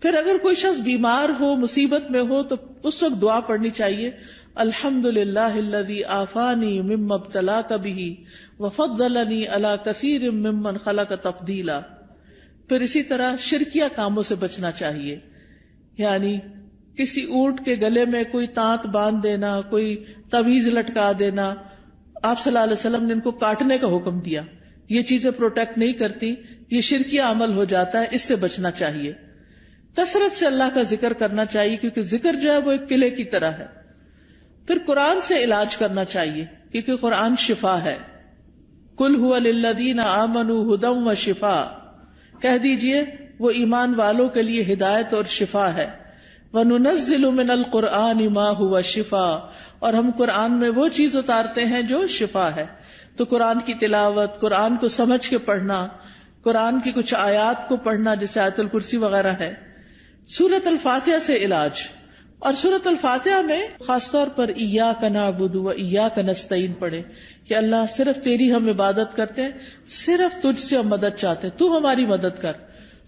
پھر اگر کوئی شخص بیمار ہو، مصیبت میں ہو، تو اس وقت دعا پڑھنی چاہیے، الحمدللہ الذی عافانی مما ابتلاک بہ وفضلنی علی کثیر ممن خلق تفضیلا۔ پھر اسی طرح شرکیہ کاموں سے بچنا چاہیے، یعنی کسی اونٹ کے گلے میں کوئی تانت باندھ دینا، کوئی تعویذ لٹکا دینا، آپ صلی اللہ علیہ وسلم نے ان کو کاٹنے کا حکم دیا، یہ چیزیں پروٹیکٹ نہیں کرتی، یہ شرکیہ عمل ہو جاتا ہے، اس سے بچنا چاہیے۔ کثرت سے اللہ کا ذکر کرنا چاہیے، کیونکہ ذکر جو ہے وہ ایک قلعے کی طرح ہے۔ پھر قرآن سے علاج کرنا چاہیے، کیونکہ قرآن شفا ہے۔ قل ھو للذین آمنوا ھدی وشفاء، کہہ دیجئے وہ ایمان والوں کے لیے ہدایت اور شفا ہے۔ وَنُنَزِّلُ مِنَ الْقُرْآنِ مَا هُوَ شِفَاء، اور ہم قرآن میں وہ چیز اتارتے ہیں جو شفا ہے۔ تو قرآن کی تلاوت، قرآن کو سمجھ کے پڑھنا، قرآن کی کچھ آیات کو پڑھنا جیسے آیت الکرسی وغیرہ ہے۔ سورۃ الفاتحہ سے علاج، اور سورۃ الفاتحہ میں خاص طور پر ایاک نعبد و ایاک نستعین پڑھے کہ اللہ صرف تیری ہم عبادت کرتے ہیں، صرف تجھ سے ہم مدد چاہتے ہیں، تو ہماری مدد کر۔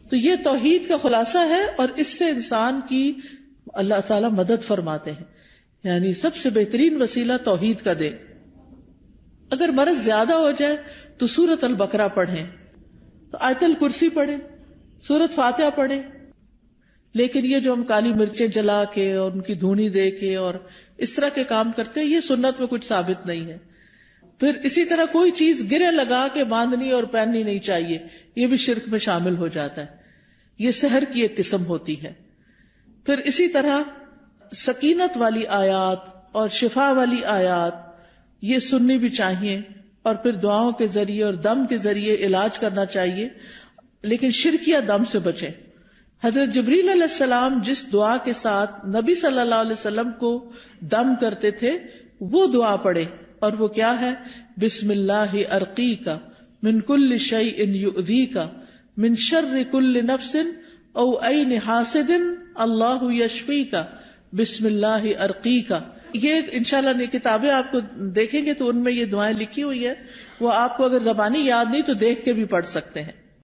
تو یہ توحید کا خلاصہ ہے، اور اس سے انسان کی اللہ تعالی مدد فرماتے ہیں، یعنی سب سے بہترین وسیلہ توحید کا دے۔ اگر مرض زیادہ ہو جائے تو سورۃ البقرہ پڑھیں، تو آیت الکرسی پڑھیں، سورۃ فاتحہ پڑھیں۔ لیکن یہ جو ہم کالی مرچیں جلا کے اور ان کی دھونی دے کے اور اس طرح کے کام کرتے ہیں، یہ سنت میں کچھ ثابت نہیں ہے۔ پھر اسی طرح کوئی چیز گرے لگا کے باندھنی اور پہننی نہیں چاہیے، یہ بھی شرک میں شامل ہو جاتا ہے، یہ سحر کی ایک قسم ہوتی ہے۔ پھر اسی طرح سکینت والی آیات اور شفا والی آیات یہ سننی بھی چاہیے، اور پھر دعاؤں کے ذریعے اور دم کے ذریعے علاج کرنا چاہیے، لیکن شرکیہ دم سے بچیں۔ حضرت جبریل علیہ السلام جس دعا کے ساتھ نبی صلی اللہ علیہ وسلم کو دم کرتے تھے وہ دعا پڑھے، اور وہ کیا ہے؟ بسم اللہ ارقیک من کل شیء یؤذیک من شر کل نفس او عین حاسد اللہ یشفیک بسم اللہ ارقیک۔ یہ انشاءاللہ یہ کتابیں آپ کو دیکھیں گے تو ان میں یہ دعائیں لکھی ہوئی ہے، وہ آپ کو اگر زبانی یاد نہیں تو دیکھ کے بھی پڑھ سکتے ہیں۔